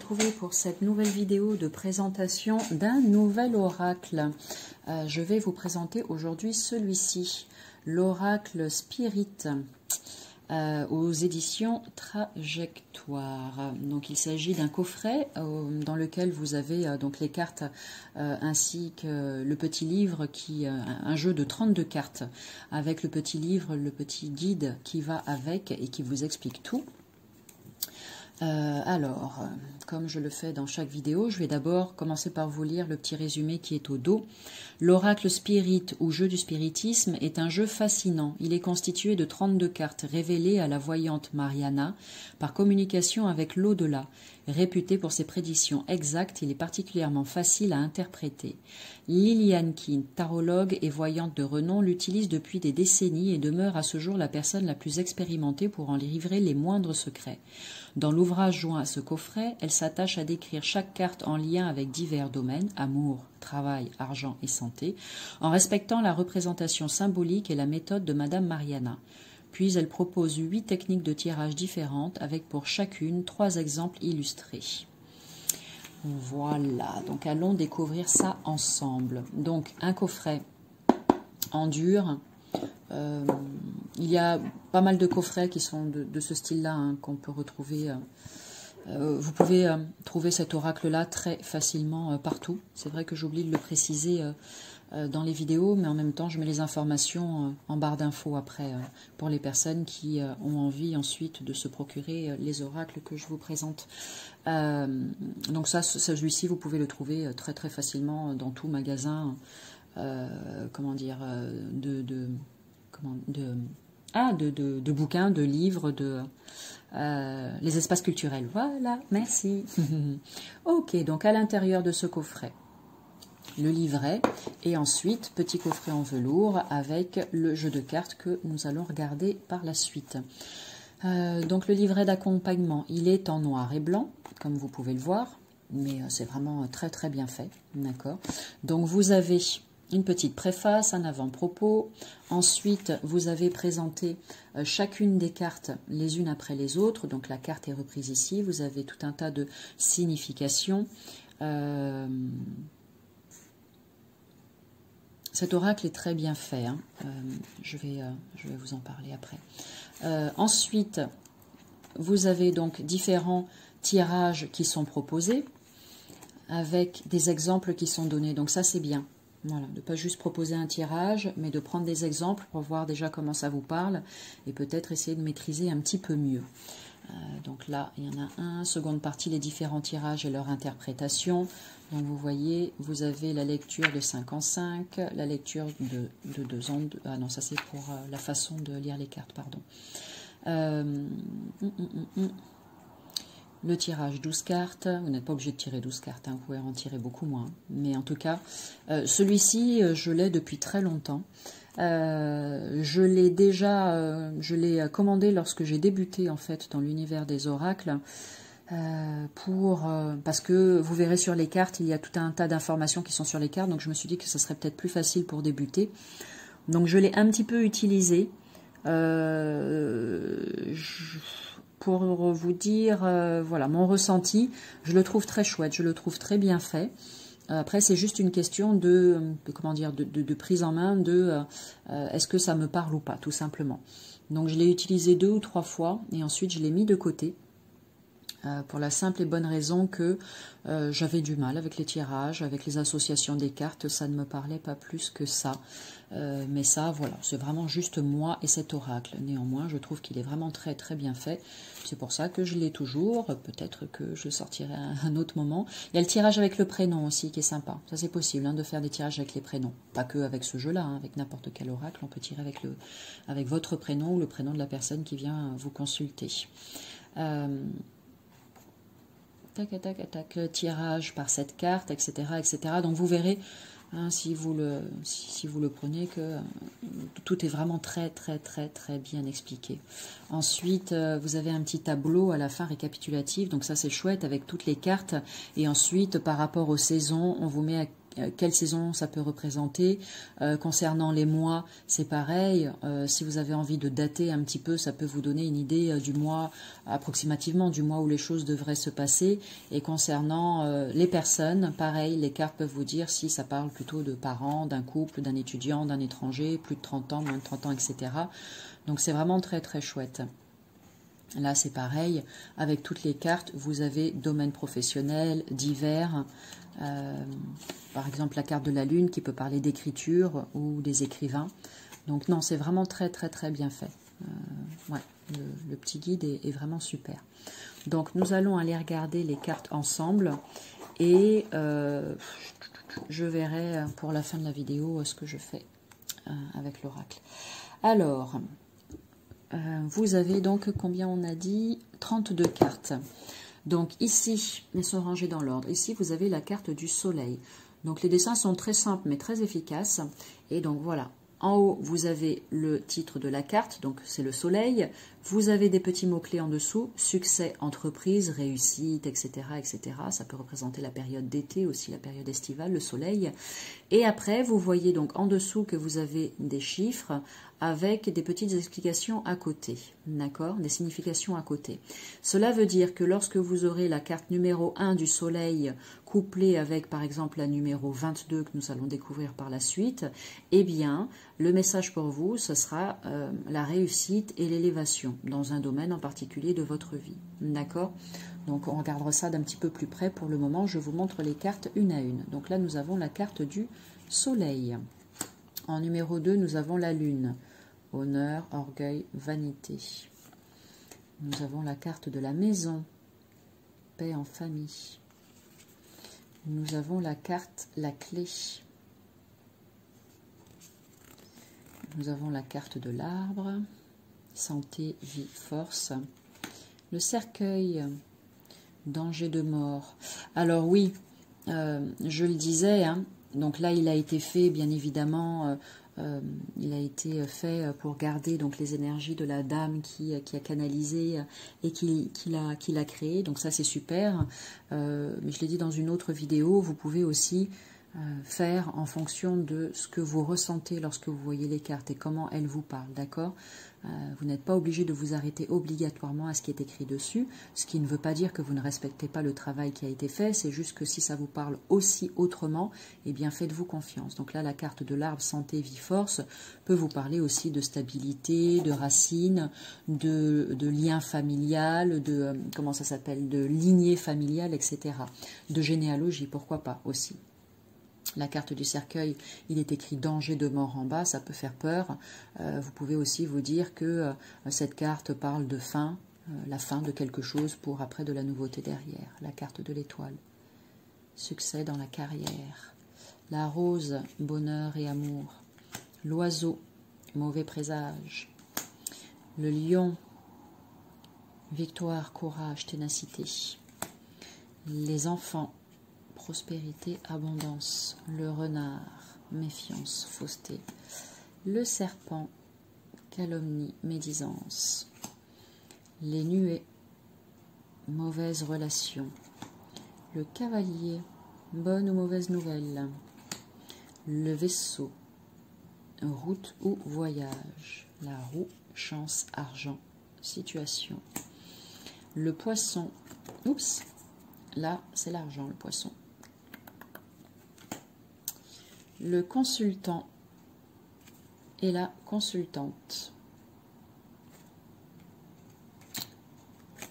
retrouver pour cette nouvelle vidéo de présentation d'un nouvel oracle. Je vais vous présenter aujourd'hui celui-ci, l'oracle Spirit, aux éditions Trajectoire. Donc il s'agit d'un coffret dans lequel vous avez donc les cartes ainsi que le petit livre, un jeu de 32 cartes avec le petit livre, le petit guide qui va avec et qui vous explique tout. Alors, comme je le fais dans chaque vidéo, je vais d'abord commencer par vous lire le petit résumé qui est au dos. L'oracle Spirit ou jeu du spiritisme est un jeu fascinant. Il est constitué de 32 cartes révélées à la voyante Mariana par communication avec l'au-delà. Réputé pour ses prédictions exactes, il est particulièrement facile à interpréter. Liliane King, tarologue et voyante de renom, l'utilise depuis des décennies et demeure à ce jour la personne la plus expérimentée pour en livrer les moindres secrets. Dans l'ouvrage joint à ce coffret, elle s'attache à décrire chaque carte en lien avec divers domaines, amour, travail, argent et santé, en respectant la représentation symbolique et la méthode de Madame Mariana. Puis elle propose 8 techniques de tirage différentes avec pour chacune 3 exemples illustrés. Voilà, donc allons découvrir ça ensemble. Donc un coffret en dur. Il y a pas mal de coffrets qui sont de ce style-là hein, qu'on peut retrouver. Vous pouvez trouver cet oracle-là très facilement partout. C'est vrai que j'oublie de le préciser dans les vidéos, mais en même temps, je mets les informations en barre d'infos après pour les personnes qui ont envie ensuite de se procurer les oracles que je vous présente. Donc celui-ci, vous pouvez le trouver très très facilement dans tout magasin. Comment dire de bouquins, de livres, les espaces culturels. Voilà, merci. Ok, donc à l'intérieur de ce coffret, le livret et ensuite petit coffret en velours avec le jeu de cartes que nous allons regarder par la suite. Donc le livret d'accompagnement, il est en noir et blanc, comme vous pouvez le voir, mais c'est vraiment très très bien fait, d'accord. Donc vous avez une petite préface, un avant-propos. Ensuite, vous avez présenté chacune des cartes les unes après les autres. Donc la carte est reprise ici. Vous avez tout un tas de significations. Cet oracle est très bien fait. Hein. Je vais vous en parler après. Ensuite, vous avez donc différents tirages qui sont proposés avec des exemples qui sont donnés. Donc ça, c'est bien. Voilà, de ne pas juste proposer un tirage, mais de prendre des exemples pour voir déjà comment ça vous parle et peut-être essayer de maîtriser un petit peu mieux. Donc là, il y en a un. Seconde partie, les différents tirages et leur interprétation. Donc vous voyez, vous avez la lecture de 5 en 5, la lecture de 2 en 2. Ah non, ça c'est pour la façon de lire les cartes, pardon. Le tirage 12 cartes, vous n'êtes pas obligé de tirer 12 cartes, hein, vous pouvez en tirer beaucoup moins. Mais en tout cas, celui-ci, je l'ai depuis très longtemps. Je l'ai commandé lorsque j'ai débuté en fait dans l'univers des oracles. Parce que vous verrez sur les cartes, il y a tout un tas d'informations qui sont sur les cartes. Donc je me suis dit que ce serait peut-être plus facile pour débuter. Donc je l'ai un petit peu utilisé. Pour vous dire, voilà, mon ressenti, je le trouve très chouette, je le trouve très bien fait. Après, c'est juste une question comment dire, de prise en main, est-ce que ça me parle ou pas, tout simplement. Donc, je l'ai utilisé 2 ou 3 fois et ensuite, je l'ai mis de côté. Pour la simple et bonne raison que j'avais du mal avec les tirages, avec les associations des cartes, ça ne me parlait pas plus que ça. Mais ça, voilà, c'est vraiment juste moi et cet oracle. Néanmoins, je trouve qu'il est vraiment très très bien fait. C'est pour ça que je l'ai toujours. Peut-être que je sortirai à un autre moment. Il y a le tirage avec le prénom aussi qui est sympa. Ça, c'est possible hein, de faire des tirages avec les prénoms. Pas que avec ce jeu-là, hein, avec n'importe quel oracle. On peut tirer avec votre prénom ou le prénom de la personne qui vient vous consulter. Tac, tac, tac, le tirage par cette carte, etc., etc. Donc vous verrez, hein, si vous le prenez, que tout est vraiment très, très, très, très bien expliqué. Ensuite, vous avez un petit tableau à la fin récapitulatif, donc ça c'est chouette avec toutes les cartes. Et ensuite, par rapport aux saisons, on vous met quelle saison ça peut représenter. Concernant les mois, c'est pareil. Si vous avez envie de dater un petit peu, ça peut vous donner une idée du mois, approximativement du mois où les choses devraient se passer. Et concernant les personnes, pareil, les cartes peuvent vous dire si ça parle plutôt de parents, d'un couple, d'un étudiant, d'un étranger, plus de 30 ans, moins de 30 ans, etc. Donc c'est vraiment très très chouette. Là, c'est pareil, avec toutes les cartes, vous avez domaine professionnel, divers, par exemple la carte de la lune qui peut parler d'écriture ou des écrivains. Donc non, c'est vraiment très très très bien fait. Ouais, le petit guide est vraiment super. Donc nous allons aller regarder les cartes ensemble et je verrai pour la fin de la vidéo ce que je fais avec l'oracle. Alors... vous avez donc, combien on a dit? 32 cartes. Donc ici, elles sont rangées dans l'ordre. Ici, vous avez la carte du soleil. Donc les dessins sont très simples mais très efficaces. Et donc voilà, en haut, vous avez le titre de la carte, donc c'est le soleil. Vous avez des petits mots-clés en dessous, succès, entreprise, réussite, etc., etc. Ça peut représenter la période d'été, aussi la période estivale, le soleil. Et après, vous voyez donc en dessous que vous avez des chiffres avec des petites explications à côté, d'accord, des significations à côté. Cela veut dire que lorsque vous aurez la carte numéro 1 du soleil couplée avec par exemple la numéro 22 que nous allons découvrir par la suite, eh bien, le message pour vous, ce sera la réussite et l'élévation dans un domaine en particulier de votre vie, d'accord? Donc on regardera ça d'un petit peu plus près. Pour le moment, je vous montre les cartes une à une. Donc là, nous avons la carte du soleil. En numéro 2, nous avons la lune. Honneur, orgueil, vanité. Nous avons la carte de la maison. Paix en famille. Nous avons la carte la clé. Nous avons la carte de l'arbre. Santé, vie, force. Le cercueil. Danger de mort. Alors oui, je le disais, hein, donc là il a été fait bien évidemment, il a été fait pour garder donc les énergies de la dame qui a canalisé et qui l'a créé, donc ça c'est super. Mais je l'ai dit dans une autre vidéo, vous pouvez aussi faire en fonction de ce que vous ressentez lorsque vous voyez les cartes et comment elles vous parlent, d'accord? Vous n'êtes pas obligé de vous arrêter obligatoirement à ce qui est écrit dessus, ce qui ne veut pas dire que vous ne respectez pas le travail qui a été fait, c'est juste que si ça vous parle aussi autrement, eh bien faites-vous confiance. Donc là, la carte de l'arbre, santé, vie, force, peut vous parler aussi de stabilité, de racines, de lien familial, de, comment ça s'appelle, de lignée familiale, etc. De généalogie, pourquoi pas aussi. La carte du cercueil, il est écrit danger de mort en bas, ça peut faire peur. Vous pouvez aussi vous dire que cette carte parle de fin, la fin de quelque chose pour après de la nouveauté derrière. La carte de l'étoile, succès dans la carrière. La rose, bonheur et amour. L'oiseau, mauvais présage. Le lion, victoire, courage, ténacité. Les enfants, prospérité, abondance. Le renard, méfiance, fausseté. Le serpent, calomnie, médisance. Les nuées, mauvaise relation. Le cavalier, bonne ou mauvaise nouvelle. Le vaisseau, route ou voyage. La roue, chance, argent, situation. Le poisson, oups, là c'est l'argent le poisson. Le consultant et la consultante.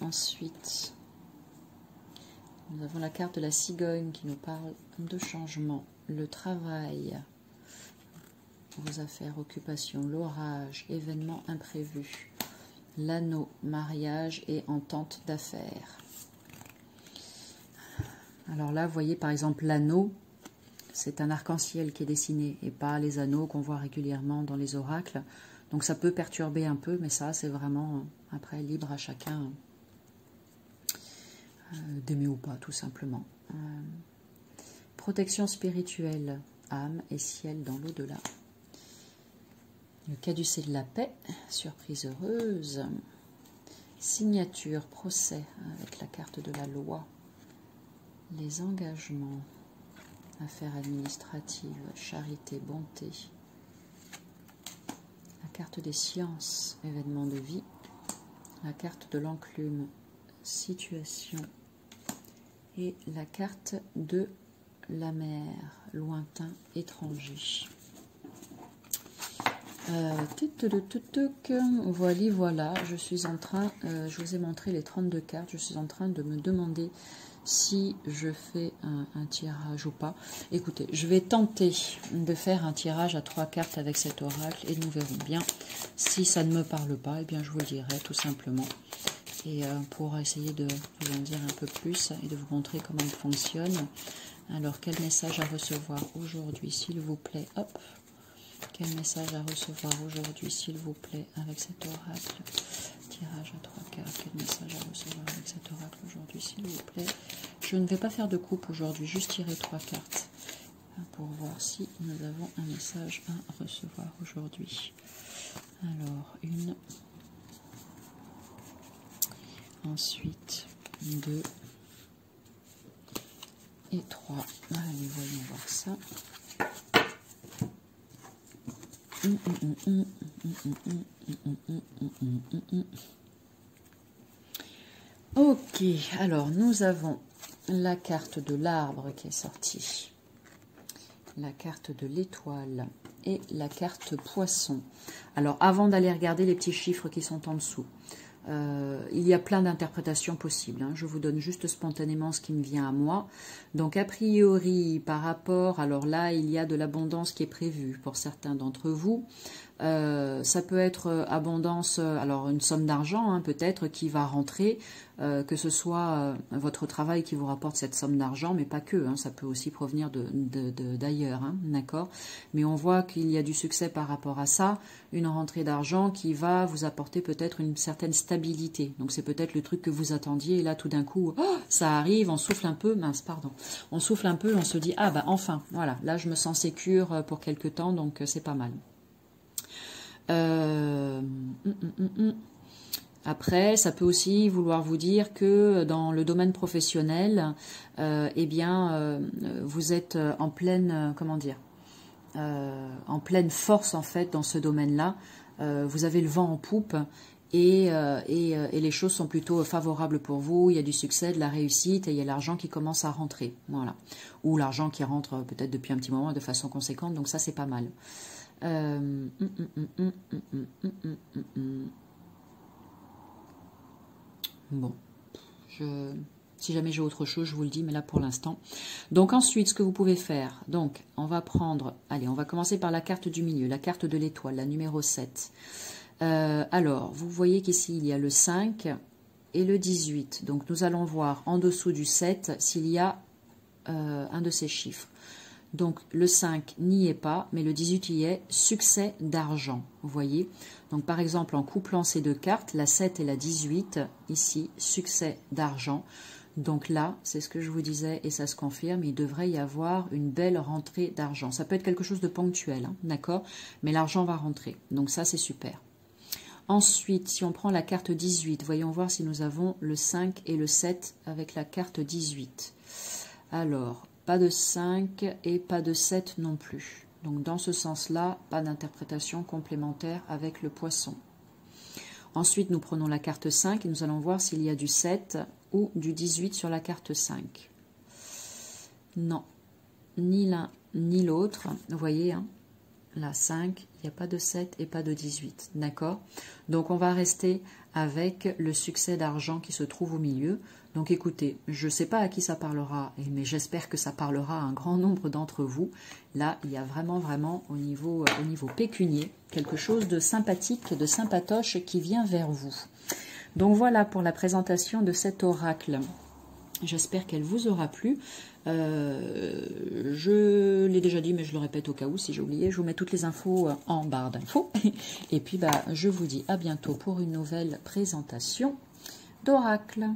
Ensuite, nous avons la carte de la cigogne qui nous parle de changement. Le travail, vos affaires, occupations, l'orage, événements imprévus. L'anneau, mariage et entente d'affaires. Alors là, vous voyez par exemple l'anneau. C'est un arc-en-ciel qui est dessiné et pas les anneaux qu'on voit régulièrement dans les oracles. Donc ça peut perturber un peu, mais ça c'est vraiment après libre à chacun d'aimer ou pas tout simplement. Protection spirituelle, âme et ciel dans l'au-delà. Le caducée de la paix, surprise heureuse. Signature, procès avec la carte de la loi. Les engagements. affaires administratives, charité, bonté. La carte des sciences, événements de vie. La carte de l'enclume, situation. Et la carte de la mer, lointain, étranger. Voilà, je suis en train, je vous ai montré les 32 cartes, je suis en train de me demander si je fais un tirage ou pas. Écoutez, je vais tenter de faire un tirage à 3 cartes avec cet oracle et nous verrons bien. Si ça ne me parle pas, eh bien je vous le dirai tout simplement. Et pour essayer de vous en dire un peu plus et de vous montrer comment il fonctionne. Alors, quel message à recevoir aujourd'hui, s'il vous plaît? Hop. Quel message à recevoir aujourd'hui, s'il vous plaît, avec cet oracle? Tirage à 3 cartes. Quel message à recevoir avec cet oracle aujourd'hui, s'il vous plaît? Je ne vais pas faire de coupe aujourd'hui, juste tirer 3 cartes pour voir si nous avons un message à recevoir aujourd'hui. Alors, une. Ensuite, 2 et 3. Allez, voyons voir ça. Ok, alors nous avons la carte de l'arbre qui est sortie, la carte de l'étoile et la carte poisson. Alors avant d'aller regarder les petits chiffres qui sont en dessous, il y a plein d'interprétations possibles, hein. Je vous donne juste spontanément ce qui me vient à moi. Donc a priori par rapport, alors là il y a de l'abondance qui est prévue pour certains d'entre vous. Ça peut être abondance, alors une somme d'argent hein, peut-être qui va rentrer, que ce soit votre travail qui vous rapporte cette somme d'argent, mais pas que, hein, ça peut aussi provenir d'ailleurs, hein, d'accord. Mais on voit qu'il y a du succès par rapport à ça, une rentrée d'argent qui va vous apporter peut-être une certaine stabilité. Donc c'est peut-être le truc que vous attendiez, et là tout d'un coup, oh, ça arrive, on souffle un peu, mince, pardon, on souffle un peu, on se dit, ah bah enfin, voilà, là je me sens sécure pour quelque temps, donc c'est pas mal. Après, ça peut aussi vouloir vous dire que dans le domaine professionnel, eh bien, vous êtes en pleine, comment dire, en pleine force en fait dans ce domaine-là. Vous avez le vent en poupe et les choses sont plutôt favorables pour vous. Il y a du succès, de la réussite et il y a l'argent qui commence à rentrer, voilà. Ou l'argent qui rentre peut-être depuis un petit moment de façon conséquente. Donc ça, c'est pas mal. Bon, si jamais j'ai autre chose, je vous le dis, mais là pour l'instant. Donc ensuite, ce que vous pouvez faire, donc on va prendre, allez, on va commencer par la carte du milieu, la carte de l'étoile, la numéro 7. Alors, vous voyez qu'ici, il y a le 5 et le 18. Donc nous allons voir en dessous du 7 s'il y a un de ces chiffres. Donc le 5 n'y est pas, mais le 18 y est, succès d'argent, vous voyez. Donc par exemple, en couplant ces deux cartes, la 7 et la 18, ici, succès d'argent. Donc là, c'est ce que je vous disais et ça se confirme, il devrait y avoir une belle rentrée d'argent. Ça peut être quelque chose de ponctuel, hein, d'accord, mais l'argent va rentrer, donc ça c'est super. Ensuite, si on prend la carte 18, voyons voir si nous avons le 5 et le 7 avec la carte 18. Alors, pas de 5 et pas de 7 non plus. Donc dans ce sens-là, pas d'interprétation complémentaire avec le poisson. Ensuite, nous prenons la carte 5 et nous allons voir s'il y a du 7 ou du 18 sur la carte 5. Non, ni l'un ni l'autre. Vous voyez, hein, la 5, il n'y a pas de 7 et pas de 18. D'accord? Donc on va rester avec le succès d'argent qui se trouve au milieu. Donc écoutez, je ne sais pas à qui ça parlera, mais j'espère que ça parlera à un grand nombre d'entre vous. Là, il y a vraiment au niveau pécunier, quelque chose de sympathique, de sympatoche qui vient vers vous. Donc voilà pour la présentation de cet oracle. J'espère qu'elle vous aura plu. Je l'ai déjà dit, mais je le répète au cas où, si j'ai oublié. Je vous mets toutes les infos en barre d'infos. Et puis, je vous dis à bientôt pour une nouvelle présentation d'oracle.